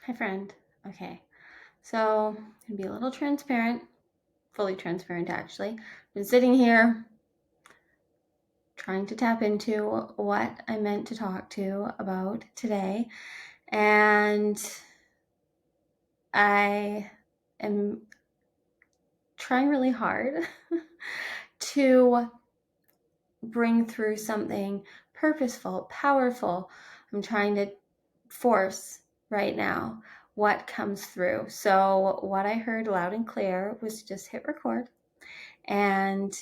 Hi, friend. Okay, so I'm gonna be a little transparent, fully transparent actually. Been sitting here trying to tap into what I meant to talk to about today, and I am trying really hard to bring through something purposeful, powerful. I'm trying to force right now what comes through. So what I heard loud and clear was just hit record and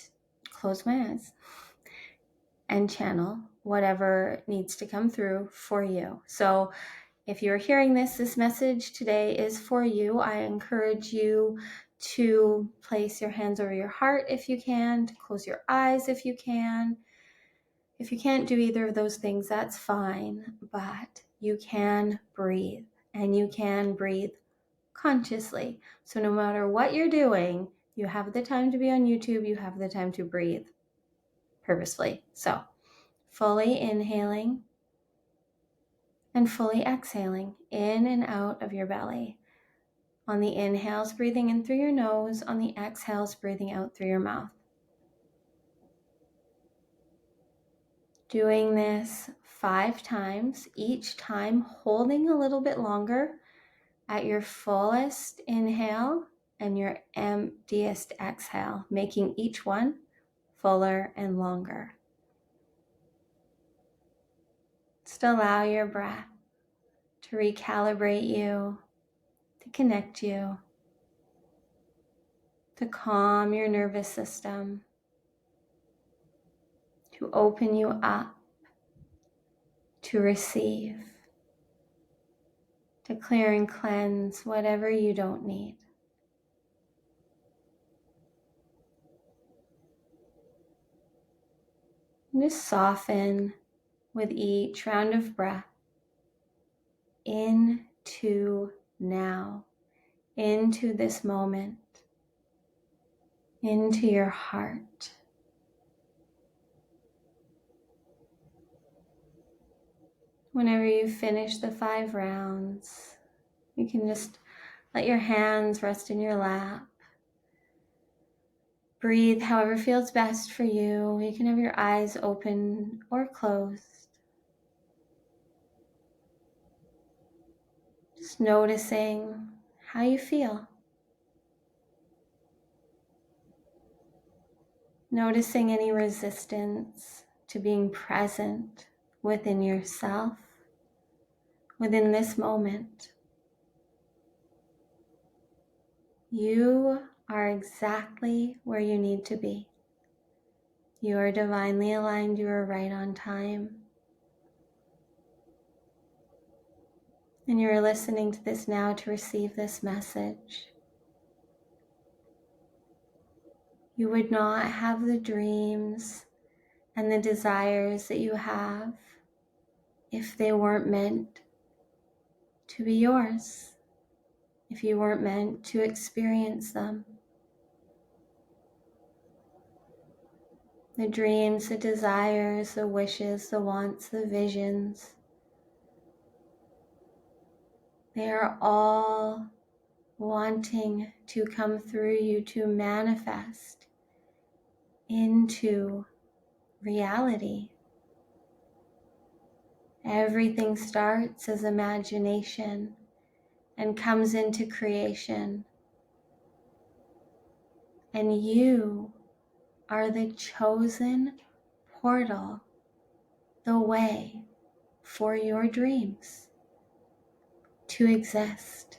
close my eyes and channel whatever needs to come through for you. So if you're hearing this message today is for you. I encourage you to place your hands over your heart if you can, to close your eyes if you can. If you can't do either of those things, that's fine, but you can breathe, and you can breathe consciously. So no matter what you're doing, you have the time to be on YouTube, you have the time to breathe purposefully. So fully inhaling and fully exhaling in and out of your belly. On the inhales, breathing in through your nose. On the exhales, breathing out through your mouth. Doing this 5 times, each time holding a little bit longer at your fullest inhale and your emptiest exhale, making each one fuller and longer. Just allow your breath to recalibrate you, to connect you, to calm your nervous system, to open you up, to receive, to clear and cleanse whatever you don't need. And just soften with each round of breath into now, into this moment, into your heart. Whenever you finish the 5 rounds, you can just let your hands rest in your lap. Breathe however feels best for you. You can have your eyes open or closed. Just noticing how you feel. Noticing any resistance to being present within yourself, within this moment. You are exactly where you need to be. You are divinely aligned. You are right on time. And you are listening to this now to receive this message. You would not have the dreams and the desires that you have if they weren't meant to be yours, if you weren't meant to experience them. The dreams, the desires, the wishes, the wants, the visions, they are all wanting to come through you to manifest into reality. Everything starts as imagination and comes into creation. And you are the chosen portal, the way for your dreams to exist.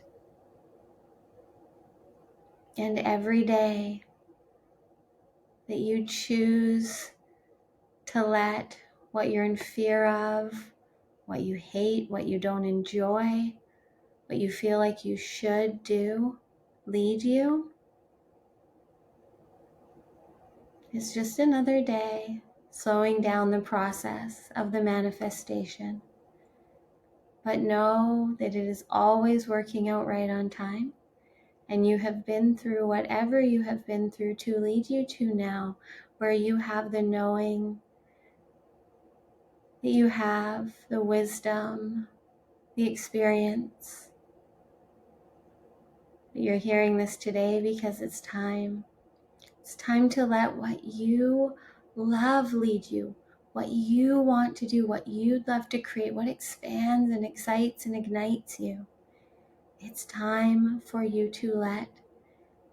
And every day that you choose to let what you're in fear of, what you hate, what you don't enjoy, what you feel like you should do, lead you, is just another day slowing down the process of the manifestation. But know that it is always working out right on time, and you have been through whatever you have been through to lead you to now, where you have the knowing, that you have the wisdom, the experience, You're hearing this today because it's time. It's time to let what you love lead you, what you want to do, what you'd love to create, what expands and excites and ignites you. It's time for you to let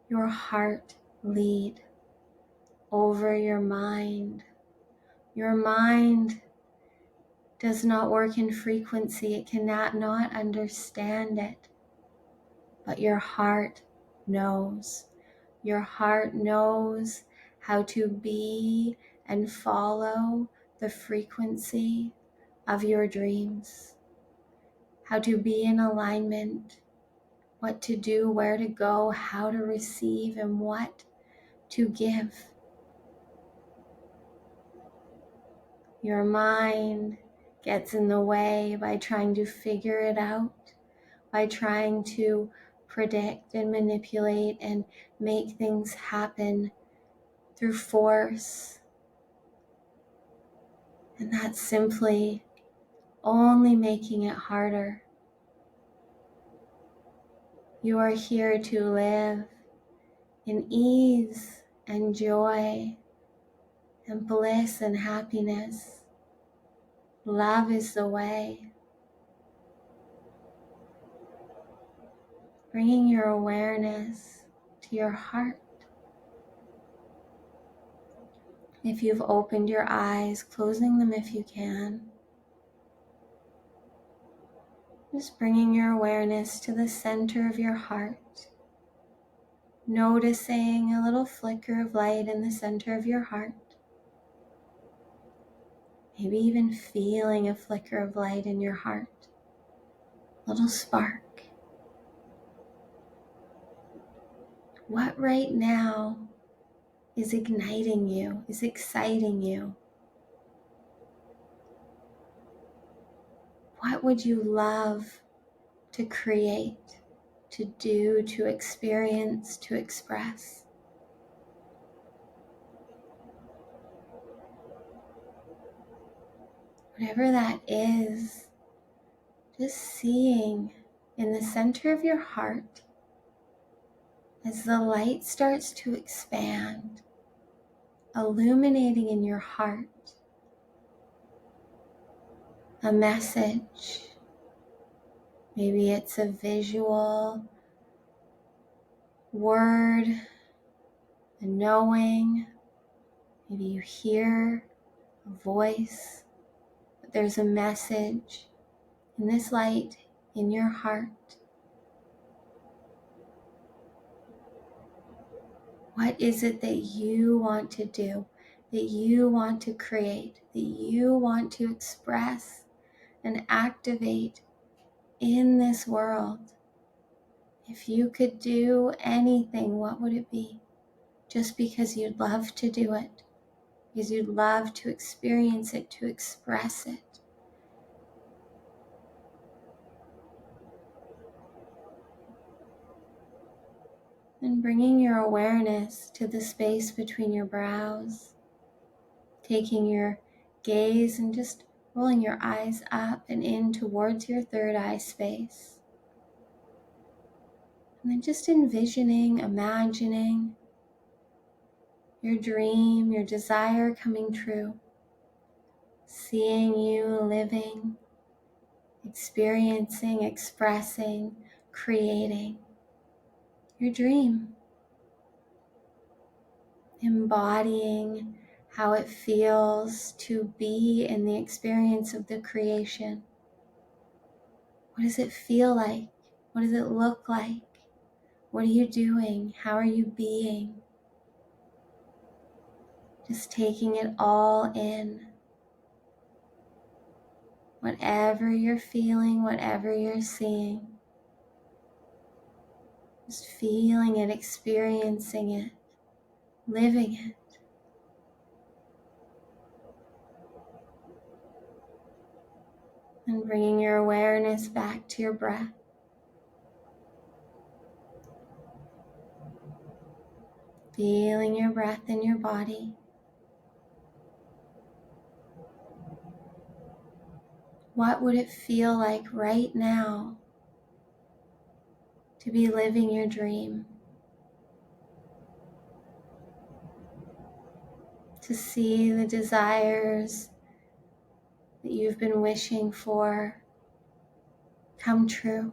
your heart lead over your mind. Your mind does not work in frequency. It cannot not understand it. But your heart knows. Your heart knows how to be and follow the frequency of your dreams, how to be in alignment, what to do, where to go, how to receive, and what to give. Your mind gets in the way by trying to figure it out, by trying to predict and manipulate and make things happen through force. And that's simply only making it harder. You are here to live in ease and joy and bliss and happiness. Love is the way. Bringing your awareness to your heart. If you've opened your eyes, closing them if you can. Just bringing your awareness to the center of your heart. Noticing a little flicker of light in the center of your heart. Maybe even feeling a flicker of light in your heart. A little spark. What right now is igniting you, is exciting you? What would you love to create, to do, to experience, to express? Whatever that is, just seeing in the center of your heart as the light starts to expand, illuminating in your heart a message. Maybe it's a visual word, a knowing. Maybe you hear a voice, but there's a message in this light in your heart. What is it that you want to do, that you want to create, that you want to express and activate in this world? If you could do anything, what would it be? Just because you'd love to do it, because you'd love to experience it, to express it. And bringing your awareness to the space between your brows, taking your gaze and just rolling your eyes up and in towards your third eye space. And then just envisioning, imagining your dream, your desire coming true. Seeing you living, experiencing, expressing, creating your dream. Embodying how it feels to be in the experience of the creation. What does it feel like? What does it look like? What are you doing? How are you being? Just taking it all in. Whatever you're feeling, whatever you're seeing, just feeling it, experiencing it, living it. And bringing your awareness back to your breath. Feeling your breath in your body. What would it feel like right now to be living your dream, to see the desires that you've been wishing for come true.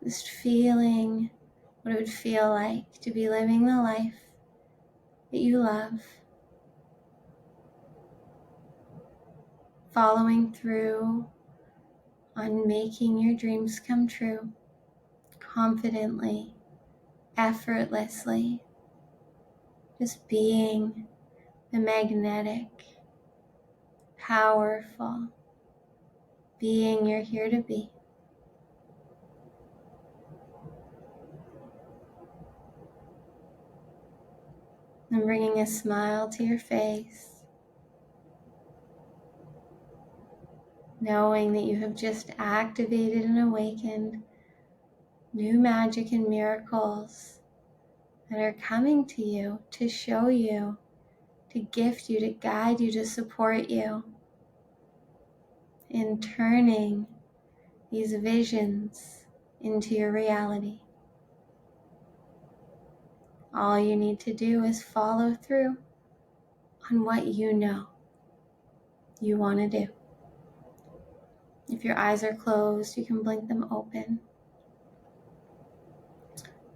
Just feeling what it would feel like to be living the life that you love, following through on making your dreams come true, confidently, effortlessly, just being the magnetic, powerful being you're here to be. And bringing a smile to your face, knowing that you have just activated and awakened new magic and miracles that are coming to you to show you, to gift you, to guide you, to support you in turning these visions into your reality. All you need to do is follow through on what you know you want to do. If your eyes are closed, you can blink them open.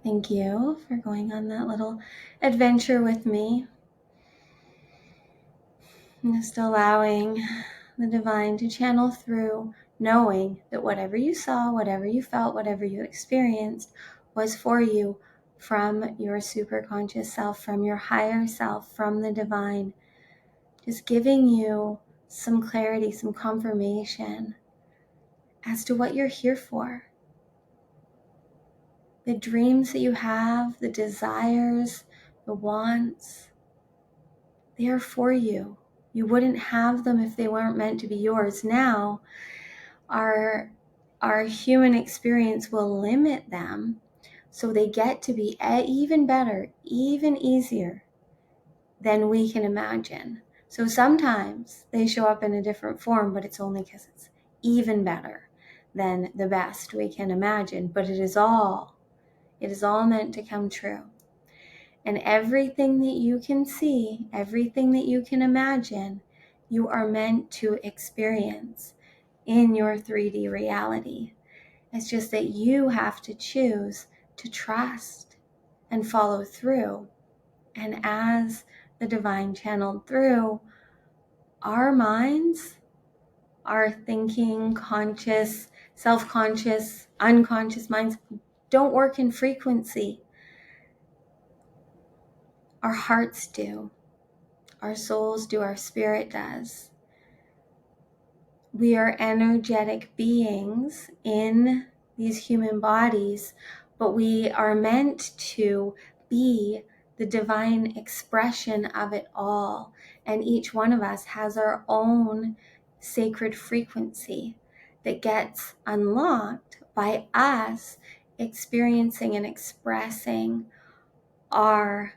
Thank you for going on that little adventure with me. And just allowing the divine to channel through, knowing that whatever you saw, whatever you felt, whatever you experienced was for you from your superconscious self, from your higher self, from the divine. Just giving you some clarity, some confirmation as to what you're here for. The dreams that you have, the desires, the wants, they are for you. You wouldn't have them if they weren't meant to be yours. Now, our human experience will limit them so they get to be even better, even easier than we can imagine. So sometimes they show up in a different form, but it's only because it's even better than the best we can imagine. But it is all meant to come true. And everything that you can see, everything that you can imagine, you are meant to experience in your 3D reality. It's just that you have to choose to trust and follow through. And as the divine channeled through, our minds, our thinking, conscious, self-conscious, unconscious minds don't work in frequency. Our hearts do. Our souls do. Our spirit does. We are energetic beings in these human bodies, but we are meant to be the divine expression of it all. And each one of us has our own sacred frequency that gets unlocked by us experiencing and expressing our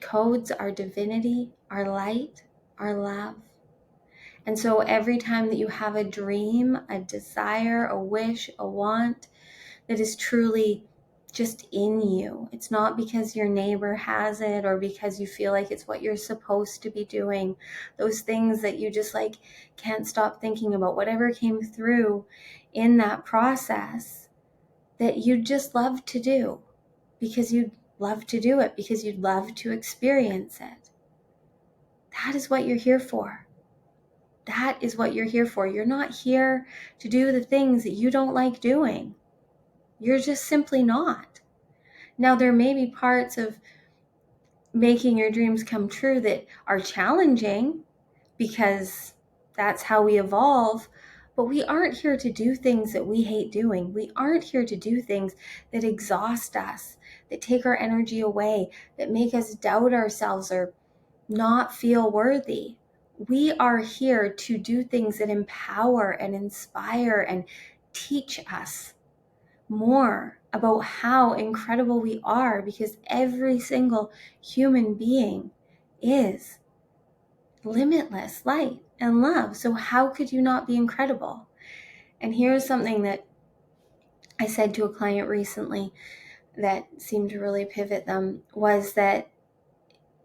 codes, our divinity, our light, our love. And so every time that you have a dream, a desire, a wish, a want that is truly just in you, it's not because your neighbor has it or because you feel like it's what you're supposed to be doing. Those things that you just like can't stop thinking about, whatever came through in that process that you'd just love to do because you'd love to do it, because you'd love to experience it. That is what you're here for. That is what you're here for. You're not here to do the things that you don't like doing. You're just simply not. Now, there may be parts of making your dreams come true that are challenging because that's how we evolve, but we aren't here to do things that we hate doing. We aren't here to do things that exhaust us, that take our energy away, that make us doubt ourselves or not feel worthy. We are here to do things that empower and inspire and teach us more about how incredible we are, because every single human being is limitless light and love. So how could you not be incredible? And here's something that I said to a client recently that seemed to really pivot them, was that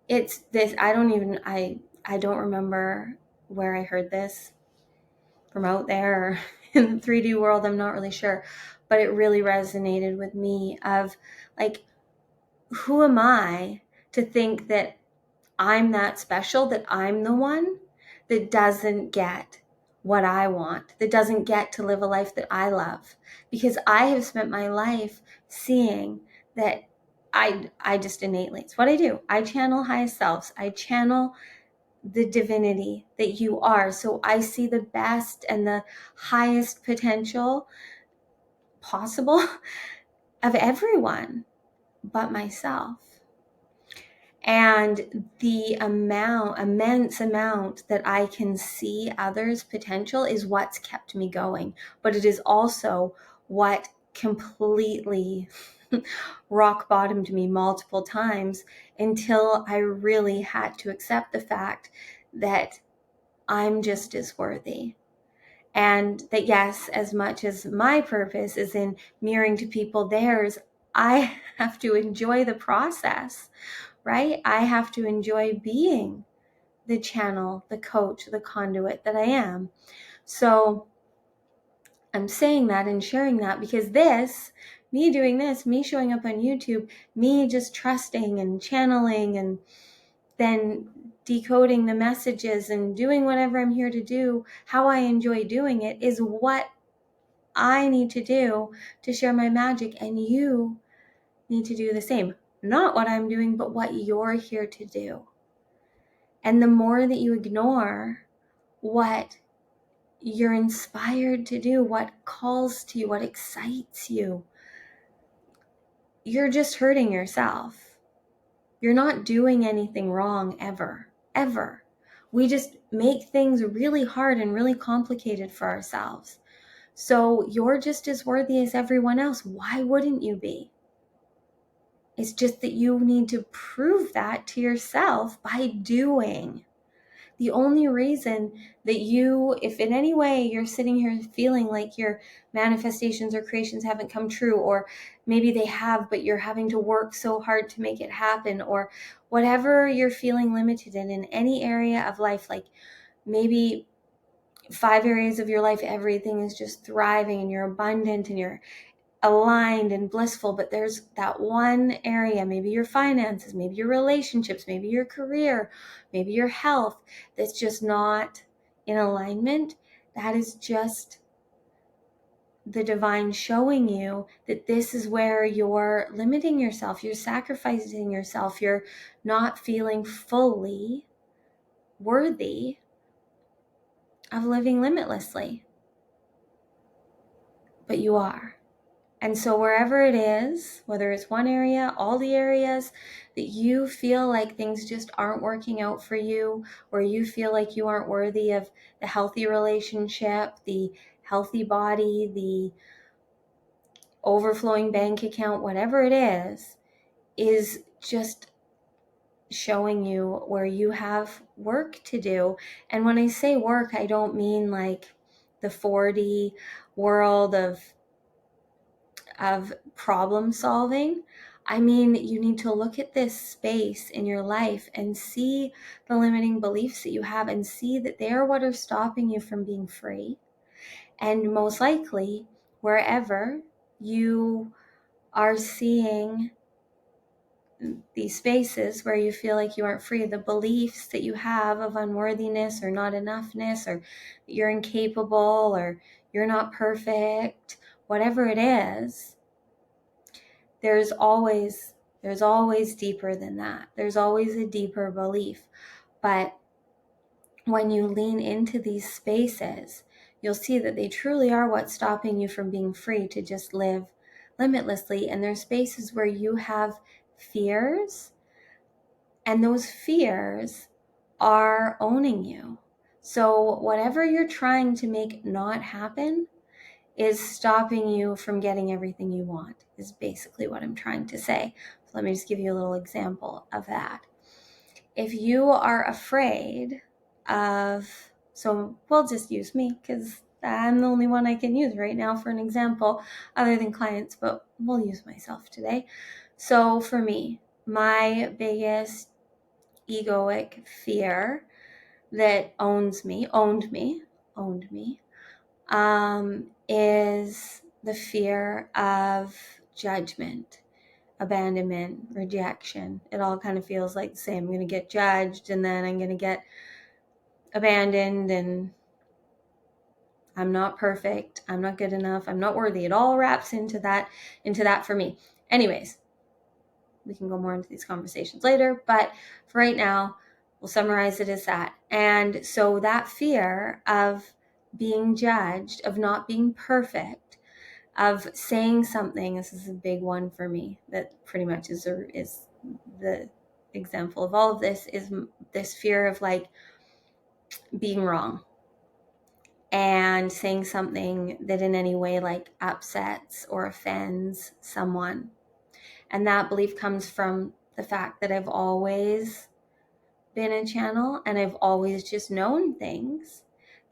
it's this, I don't remember where I heard this, from out there or in the 3D world, I'm not really sure, but it really resonated with me of like, who am I to think that I'm that special, that I'm the one that doesn't get what I want, that doesn't get to live a life that I love? Because I have spent my life seeing that I just innately, it's what I do. I channel highest selves. I channel the divinity that you are. So I see the best and the highest potential possible of everyone but myself. And the immense amount that I can see others' potential is what's kept me going. But it is also what completely rock bottomed me multiple times until I really had to accept the fact that I'm just as worthy. And that, yes, as much as my purpose is in mirroring to people theirs, I have to enjoy the process, right? I have to enjoy being the channel, the coach, the conduit that I am. So I'm saying that and sharing that because me doing this, me showing up on YouTube, me just trusting and channeling and then decoding the messages and doing whatever I'm here to do, how I enjoy doing it, is what I need to do to share my magic, and you need to do the same. Not what I'm doing, but what you're here to do. And the more that you ignore what you're inspired to do, what calls to you, what excites you, you're just hurting yourself. You're not doing anything wrong ever, ever. We just make things really hard and really complicated for ourselves. So you're just as worthy as everyone else. Why wouldn't you be? It's just that you need to prove that to yourself by doing. The only reason that you, if in any way you're sitting here feeling like your manifestations or creations haven't come true, or maybe they have, but you're having to work so hard to make it happen, or whatever you're feeling limited in any area of life, like maybe 5 areas of your life, everything is just thriving and you're abundant and you're aligned and blissful, but there's that one area, maybe your finances, maybe your relationships, maybe your career, maybe your health, that's just not in alignment. That is just the divine showing you that this is where you're limiting yourself, you're sacrificing yourself, you're not feeling fully worthy of living limitlessly. But you are. And so wherever it is, whether it's one area, all the areas that you feel like things just aren't working out for you, or you feel like you aren't worthy of the healthy relationship, the healthy body, the overflowing bank account, whatever it is just showing you where you have work to do. And when I say work, I don't mean like the 4D world of problem solving. I mean, you need to look at this space in your life and see the limiting beliefs that you have and see that they're what are stopping you from being free. And most likely, wherever you are seeing these spaces where you feel like you aren't free, the beliefs that you have of unworthiness or not enoughness, or you're incapable, or you're not perfect, whatever it is, there's always deeper than that. There's always a deeper belief. But when you lean into these spaces, you'll see that they truly are what's stopping you from being free to just live limitlessly. And there's spaces where you have fears, and those fears are owning you. So whatever you're trying to make not happen is stopping you from getting everything you want, is basically what I'm trying to say. So let me just give you a little example of that. If you are afraid so we'll just use me because I'm the only one I can use right now for an example other than clients, but we'll use myself today. So for me, my biggest egoic fear that owned me, is the fear of judgment, abandonment, rejection. It all kind of feels like the same. I'm going to get judged, and then I'm going to get abandoned, and I'm not perfect, I'm not good enough, I'm not worthy. It all wraps into that for me. Anyways, we can go more into these conversations later, but for right now, we'll summarize it as that. And so that fear of being judged, of not being perfect, of saying something, this is a big one for me, that pretty much is the example of all of this, is this fear of like being wrong and saying something that in any way like upsets or offends someone. And that belief comes from the fact that I've always been a channel, and I've always just known things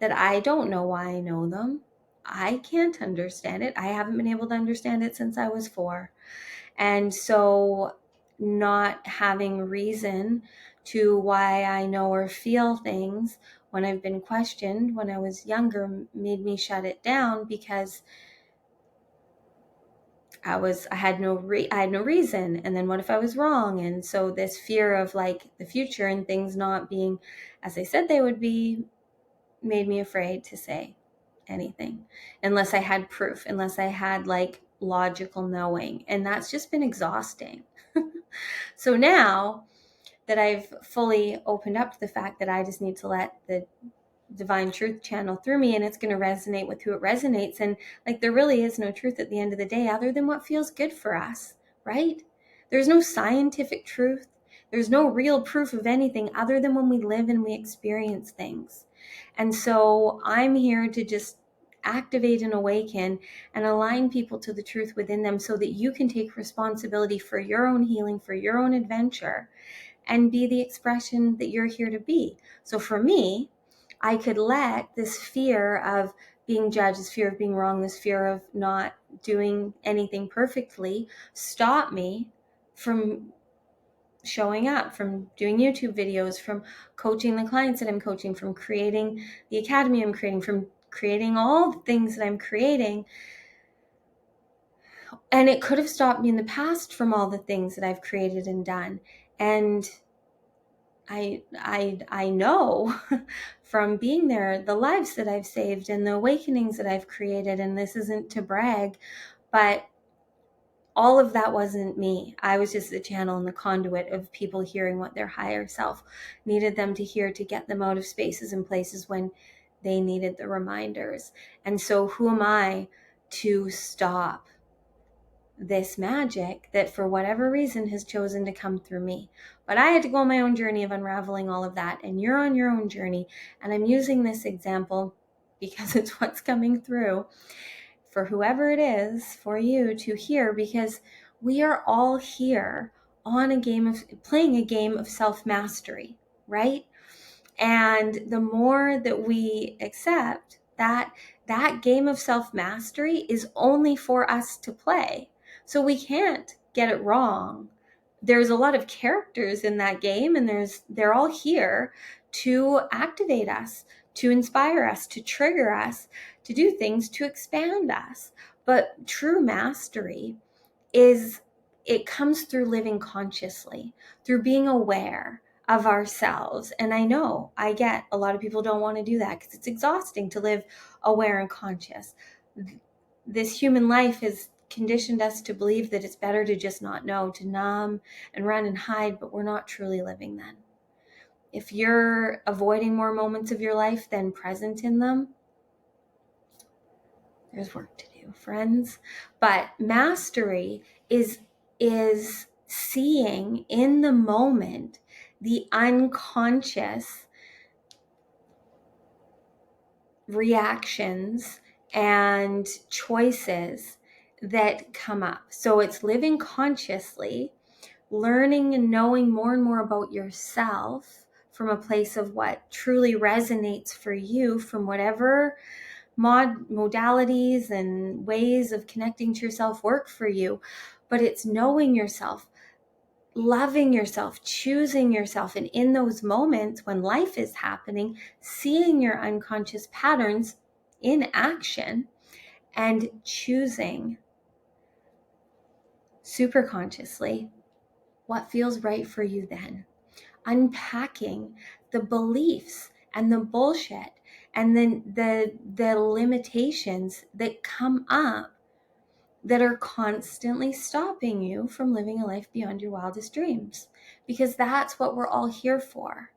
that I don't know why I know them. I can't understand it. I haven't been able to understand it since I was 4. And so not having reason to why I know or feel things when I've been questioned when I was younger made me shut it down, because I had no reason. And then what if I was wrong? And so this fear of like the future and things not being as I said they would be made me afraid to say anything unless I had proof, unless I had like logical knowing. And that's just been exhausting. So now that I've fully opened up to the fact that I just need to let the divine truth channel through me, and it's going to resonate with who it resonates. And like, there really is no truth at the end of the day other than what feels good for us, right? There's no scientific truth. There's no real proof of anything other than when we live and we experience things. And so I'm here to just activate and awaken and align people to the truth within them so that you can take responsibility for your own healing, for your own adventure, and be the expression that you're here to be. So for me, I could let this fear of being judged, this fear of being wrong, this fear of not doing anything perfectly stop me from showing up, from doing YouTube videos, from coaching the clients that I'm coaching, from creating the academy I'm creating, from creating all the things that I'm creating. And it could have stopped me in the past from all the things that I've created and done. And I know from being there, the lives that I've saved and the awakenings that I've created, and this isn't to brag, but all of that wasn't me. I was just the channel and the conduit of people hearing what their higher self needed them to hear to get them out of spaces and places when they needed the reminders. And so who am I to stop this magic that for whatever reason has chosen to come through me? But I had to go on my own journey of unraveling all of that, and you're on your own journey. And I'm using this example because it's what's coming through for whoever it is for you to hear, because we are all here on playing a game of self-mastery, right? And the more that we accept that game of self-mastery is only for us to play, so we can't get it wrong. There's a lot of characters in that game, and they're all here to activate us, to inspire us, to trigger us, to do things to expand us. But true mastery it comes through living consciously, through being aware of ourselves. And I know, I get a lot of people don't want to do that because it's exhausting to live aware and conscious. This human life has conditioned us to believe that it's better to just not know, to numb and run and hide, but we're not truly living then. If you're avoiding more moments of your life than present in them, there's work to do, friends. But mastery is seeing in the moment the unconscious reactions and choices that come up. So it's living consciously, learning and knowing more and more about yourself from a place of what truly resonates for you, from whatever modalities and ways of connecting to yourself work for you. But it's knowing yourself, loving yourself, choosing yourself, and in those moments when life is happening, seeing your unconscious patterns in action and choosing super consciously what feels right for you then. Unpacking the beliefs and the bullshit and then the limitations that come up that are constantly stopping you from living a life beyond your wildest dreams, because that's what we're all here for.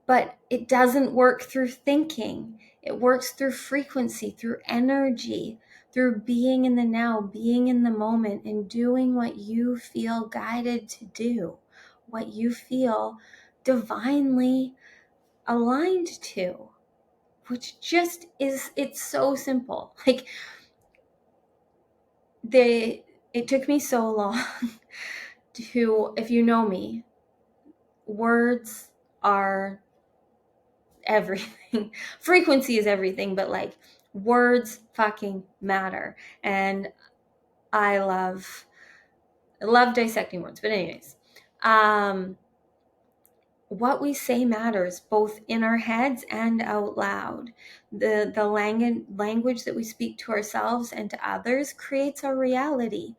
But it doesn't work through thinking. It works through frequency, through energy, through being in the now, being in the moment, and doing what you feel guided to do, what you feel divinely aligned to, which just is, it's so simple. Like, it took me so long to, if you know me, words are everything. Frequency is everything, but like, words fucking matter. And I love dissecting words. But anyways, what we say matters, both in our heads and out loud. The language that we speak to ourselves and to others creates our reality.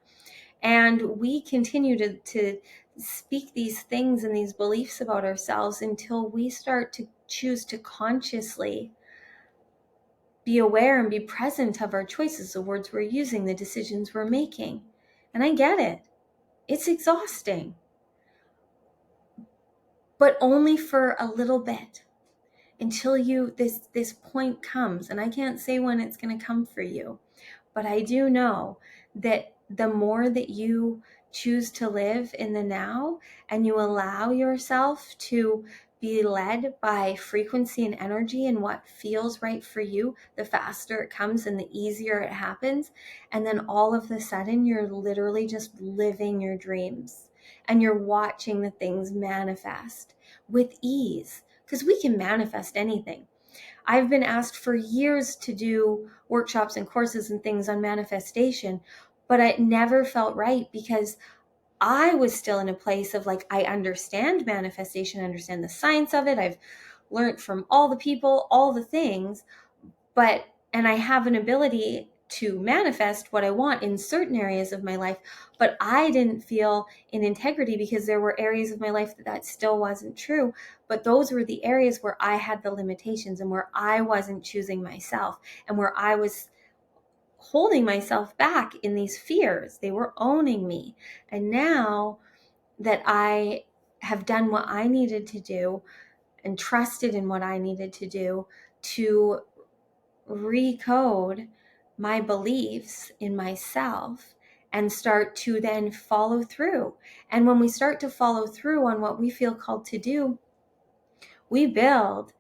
And we continue to speak these things and these beliefs about ourselves until we start to choose to consciously be aware and be present of our choices, the words we're using, the decisions we're making. And I get it. It's exhausting. But only for a little bit, until this point comes. And I can't say when it's going to come for you, but I do know that the more that you choose to live in the now and you allow yourself to be led by frequency and energy and what feels right for you, the faster it comes and the easier it happens. And then all of a sudden, you're literally just living your dreams and you're watching the things manifest with ease, because we can manifest anything. I've been asked for years to do workshops and courses and things on manifestation, but it never felt right because I was still in a place of like, I understand manifestation, I understand the science of it. I've learned from all the people, all the things, and I have an ability to manifest what I want in certain areas of my life, but I didn't feel in integrity because there were areas of my life that still wasn't true. But those were the areas where I had the limitations and where I wasn't choosing myself and where I was holding myself back in these fears. They were owning me. And now that I have done what I needed to do and trusted in what I needed to do to recode my beliefs in myself and start to then follow through. And when we start to follow through on what we feel called to do, we build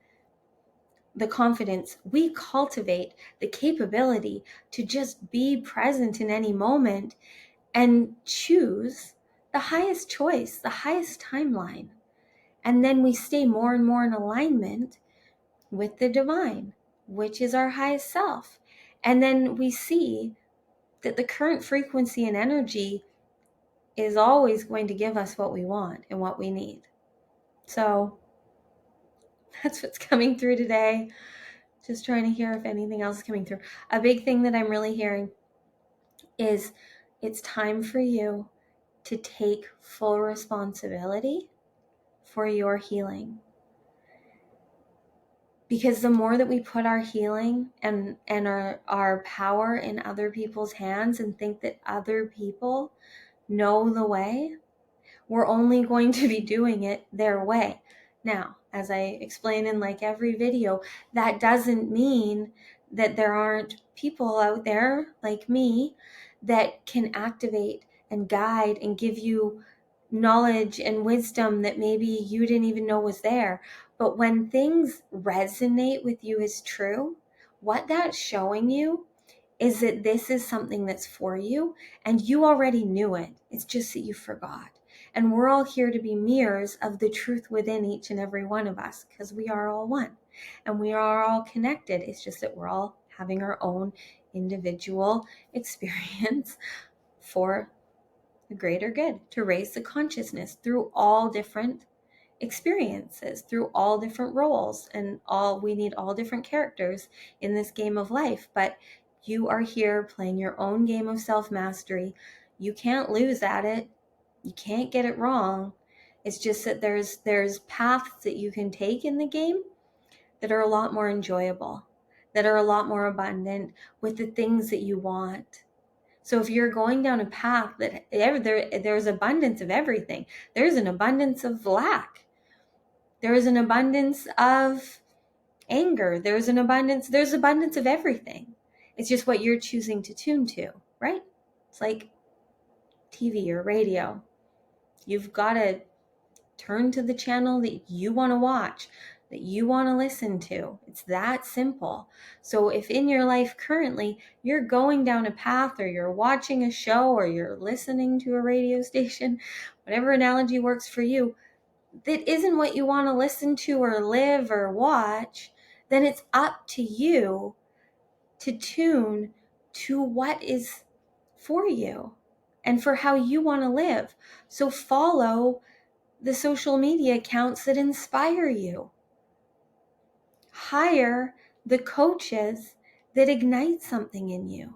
the confidence, we cultivate the capability to just be present in any moment and choose the highest choice, the highest timeline. And then we stay more and more in alignment with the divine, which is our highest self. And then we see that the current frequency and energy is always going to give us what we want and what we need. So that's what's coming through today. Just trying to hear if anything else is coming through. A big thing that I'm really hearing is it's time for you to take full responsibility for your healing. Because the more that we put our healing and our power in other people's hands and think that other people know the way, we're only going to be doing it their way. Now, as I explain in like every video, that doesn't mean that there aren't people out there like me that can activate and guide and give you knowledge and wisdom that maybe you didn't even know was there. But when things resonate with you as true, what that's showing you is that this is something that's for you and you already knew it. It's just that you forgot. And we're all here to be mirrors of the truth within each and every one of us, because we are all one and we are all connected. It's just that we're all having our own individual experience for the greater good, to raise the consciousness through all different experiences, through all different roles, and we need all different characters in this game of life. But you are here playing your own game of self-mastery. You can't lose at it. You can't get it wrong. It's just that there's paths that you can take in the game that are a lot more enjoyable, that are a lot more abundant with the things that you want. So if you're going down a path that there's abundance of everything, there's an abundance of lack, there is an abundance of anger, there's abundance of everything. It's just what you're choosing to tune to, right? It's like TV or radio. You've got to turn to the channel that you want to watch, that you want to listen to. It's that simple. So if in your life currently you're going down a path, or you're watching a show, or you're listening to a radio station, whatever analogy works for you, that isn't what you want to listen to or live or watch, then it's up to you to tune to what is for you and for how you want to live. So follow the social media accounts that inspire you. Hire the coaches that ignite something in you.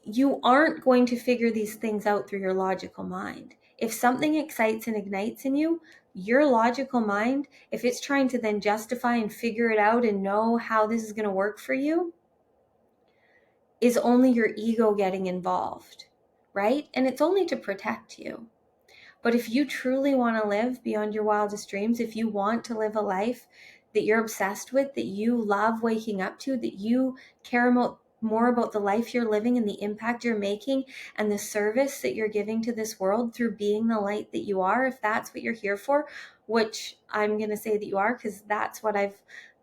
You aren't going to figure these things out through your logical mind. If something excites and ignites in you, your logical mind, if it's trying to then justify and figure it out and know how this is going to work for you, is only your ego getting involved, right? And it's only to protect you. But if you truly want to live beyond your wildest dreams, if you want to live a life that you're obsessed with, that you love waking up to, that you care more about the life you're living and the impact you're making and the service that you're giving to this world through being the light that you are, if that's what you're here for, which I'm going to say that you are, because that's what I've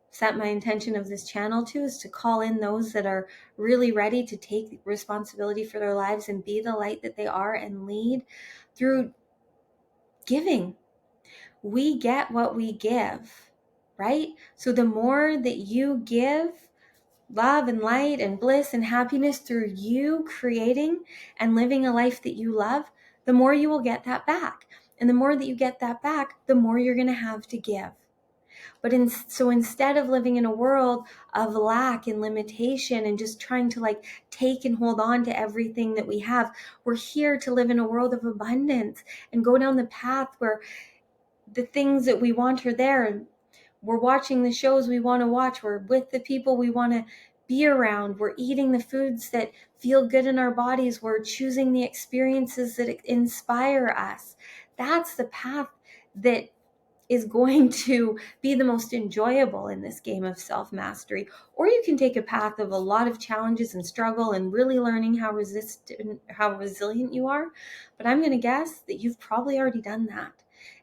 set my intention of this channel to, is to call in those that are really ready to take responsibility for their lives and be the light that they are and lead through giving. We get what we give, right? So the more that you give love and light and bliss and happiness through you creating and living a life that you love, the more you will get that back. And the more that you get that back, the more you're going to have to give. So instead of living in a world of lack and limitation and just trying to take and hold on to everything that we have, we're here to live in a world of abundance and go down the path where the things that we want are there. We're watching the shows we want to watch. We're with the people we want to be around. We're eating the foods that feel good in our bodies. We're choosing the experiences that inspire us. That's the path that is going to be the most enjoyable in this game of self-mastery. Or you can take a path of a lot of challenges and struggle and really learning how resilient you are. But I'm going to guess that you've probably already done that.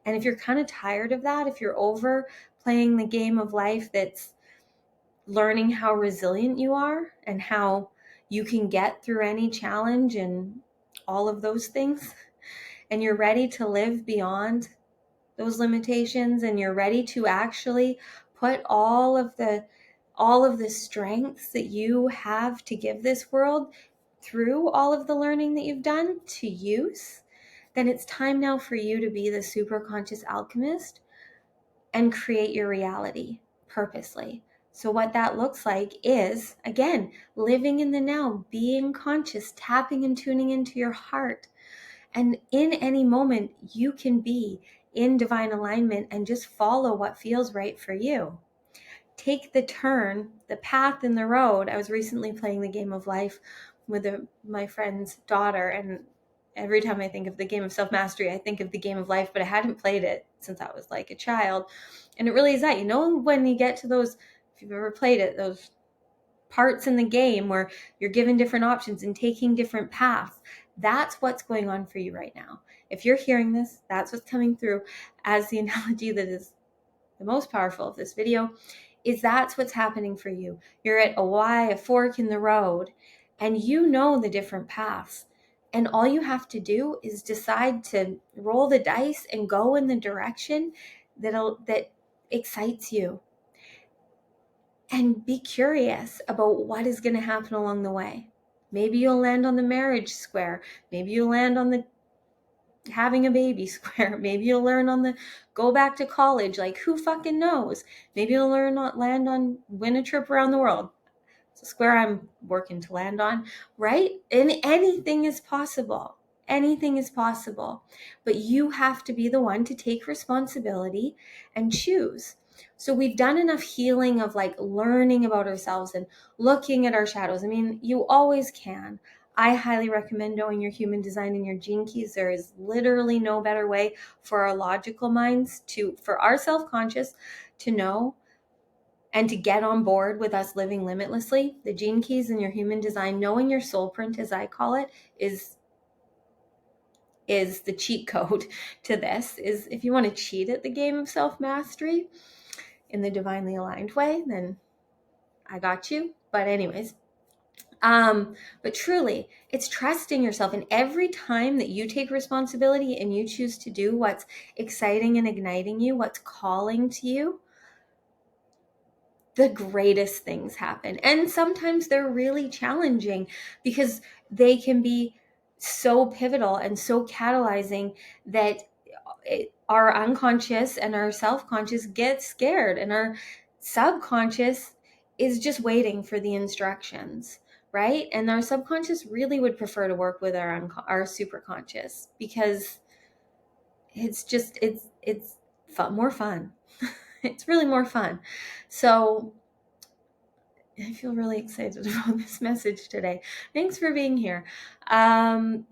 And if you're kind of tired of that, if you're over playing the game of life that's learning how resilient you are and how you can get through any challenge and all of those things, and you're ready to live beyond those limitations, and you're ready to actually put all of the strengths that you have to give this world through all of the learning that you've done to use, then it's time now for you to be the super conscious alchemist and create your reality purposely. So what that looks like is, again, living in the now, being conscious, tapping and tuning into your heart. And in any moment, you can be in divine alignment and just follow what feels right for you. Take the turn, the path in the road. I was recently playing the game of life with my friend's daughter, and every time I think of the game of self-mastery, I think of the game of life, but I hadn't played it since I was like a child. And it really is that, when you get to those, if you've ever played it, those parts in the game where you're given different options and taking different paths, that's what's going on for you right now. If you're hearing this, that's what's coming through as the analogy that is the most powerful of this video, is that's what's happening for you. You're at a fork in the road, and you know the different paths. And all you have to do is decide to roll the dice and go in the direction that excites you. And be curious about what is going to happen along the way. Maybe you'll land on the marriage square. Maybe you'll land on the having a baby square. Maybe you'll learn on the go back to college. Like, who fucking knows? Maybe you'll land on win a trip around the world. It's a square I'm working to land on, right? And anything is possible. Anything is possible. But you have to be the one to take responsibility and choose. So we've done enough healing of like learning about ourselves and looking at our shadows. I mean, you always can. I highly recommend knowing your human design and your gene keys. There is literally no better way for our logical minds for our self-conscious to know and to get on board with us living limitlessly. The gene keys in your human design, knowing your soul print, as I call it, is the cheat code to this. Is if you want to cheat at the game of self-mastery in the divinely aligned way, then I got you. But anyways, but truly, it's trusting yourself. And every time that you take responsibility and you choose to do what's exciting and igniting you, what's calling to you, the greatest things happen. And sometimes they're really challenging because they can be so pivotal and so catalyzing that our unconscious and our self-conscious get scared, and our subconscious is just waiting for the instructions, right? And our subconscious really would prefer to work with our superconscious because it's more fun. It's really more fun. So I feel really excited about this message today. Thanks for being here.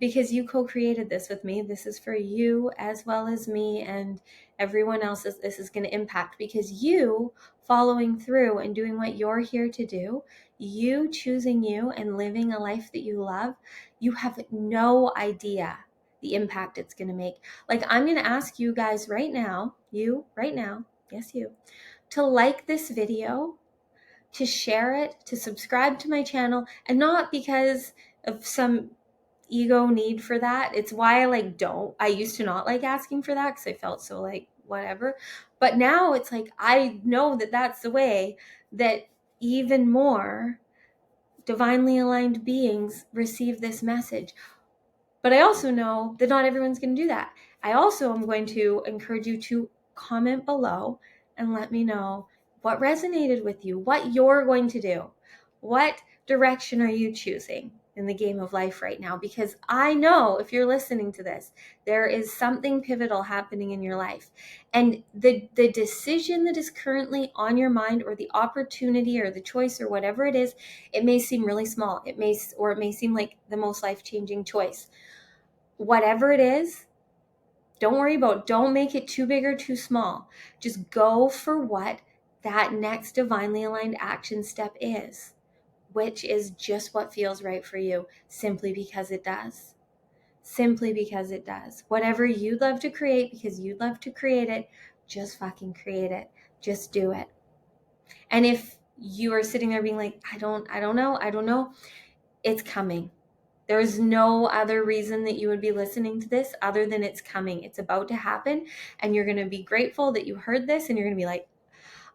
Because you co-created this with me. This is for you as well as me and everyone else this is going to impact, because you following through and doing what you're here to do, you choosing you and living a life that you love, you have no idea the impact it's going to make. Like, I'm going to ask you guys right now, yes, you, to like this video, to share it, to subscribe to my channel, and not because of some ego need for that. It's why I used to not like asking for that because I felt so like whatever. But now it's like, I know that that's the way that even more divinely aligned beings receive this message. But I also know that not everyone's going to do that. I also am going to encourage you to comment below and let me know what resonated with you, what you're going to do. What direction are you choosing in the game of life right now? Because I know if you're listening to this, there is something pivotal happening in your life. And the decision that is currently on your mind, or the opportunity or the choice or whatever it is, it may seem really small. It may seem like the most life-changing choice. Whatever it is, don't make it too big or too small. Just go for what that next divinely aligned action step is, which is just what feels right for you, simply because it does. Simply because it does. Whatever you'd love to create, because you'd love to create it, just fucking create it. Just do it. And if you are sitting there being like, I don't know, it's coming. There's no other reason that you would be listening to this other than it's coming. It's about to happen, and you're going to be grateful that you heard this, and you're going to be like,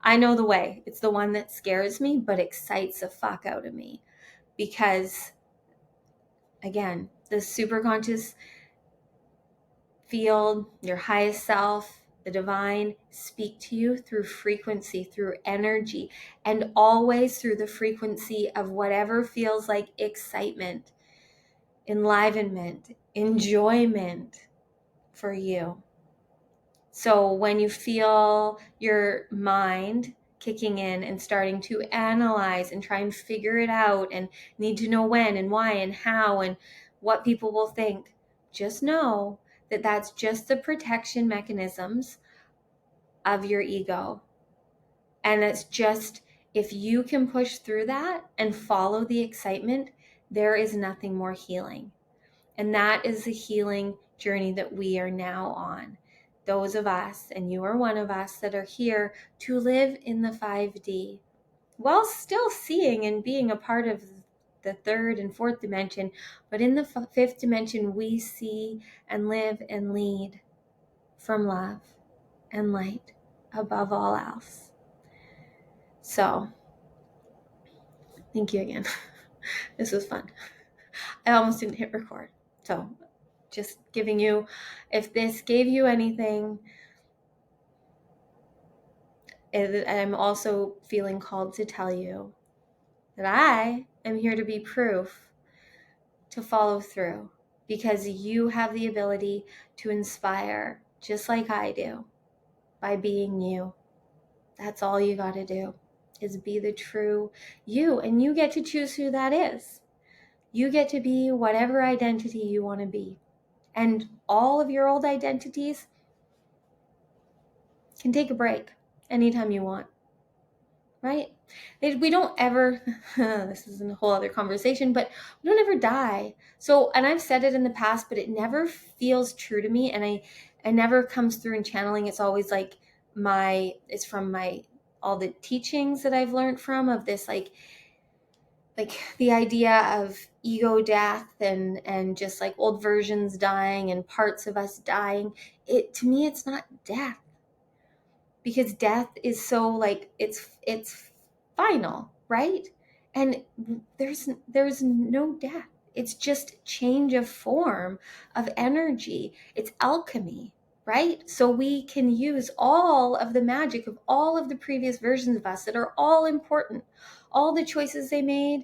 I know the way. It's the one that scares me but excites the fuck out of me, because again, the superconscious field, your highest self, the divine, speak to you through frequency, through energy, and always through the frequency of whatever feels like excitement, enlivenment, enjoyment for you. So when you feel your mind kicking in and starting to analyze and try and figure it out and need to know when and why and how and what people will think, just know that that's just the protection mechanisms of your ego. And it's just, if you can push through that and follow the excitement, there is nothing more healing. And that is the healing journey that we are now on. Those of us, and you are one of us, that are here to live in the 5D while still seeing and being a part of the third and fourth dimension, but in the fifth dimension, we see and live and lead from love and light above all else. So, thank you again. This was fun. I almost didn't hit record. So, just giving you, if this gave you anything, I'm also feeling called to tell you that I am here to be proof to follow through, because you have the ability to inspire just like I do by being you. That's all you got to do, is be the true you, and you get to choose who that is. You get to be whatever identity you want to be, and all of your old identities can take a break anytime you want. Right? We don't ever, this is a whole other conversation, but we don't ever die. So, and I've said it in the past, but it never feels true to me. And it never comes through in channeling. It's always like it's from all the teachings that I've learned from, of this, like the idea of ego death and just like old versions dying and parts of us dying. To me, it's not death. Because death is so like it's final, right? And there's no death. It's just change of form, of energy. It's alchemy, right? So we can use all of the magic of all of the previous versions of us that are all important. All the choices they made,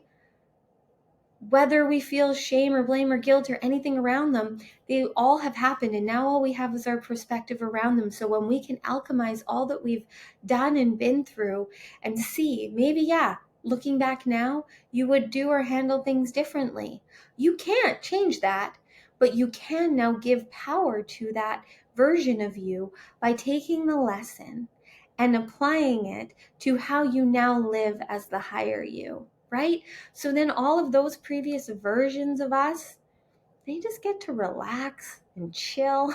whether we feel shame or blame or guilt or anything around them, they all have happened, and now all we have is our perspective around them. So when we can alchemize all that we've done and been through and see, maybe, looking back now, you would do or handle things differently. You can't change that, but you can now give power to that version of you by taking the lesson and applying it to how you now live as the higher you. Right? So then all of those previous versions of us, they just get to relax and chill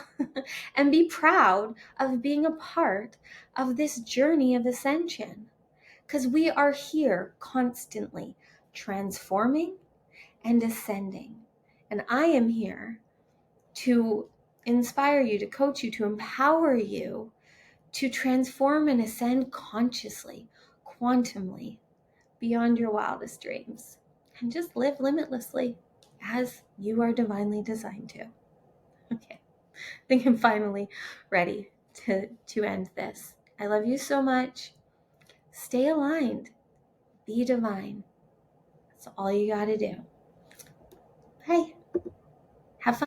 and be proud of being a part of this journey of ascension. Because we are here constantly transforming and ascending. And I am here to inspire you, to coach you, to empower you to transform and ascend consciously, quantumly, beyond your wildest dreams, and just live limitlessly as you are divinely designed to. Okay, I think I'm finally ready to end this. I love you so much. Stay aligned. Be divine. That's all you got to do. Bye.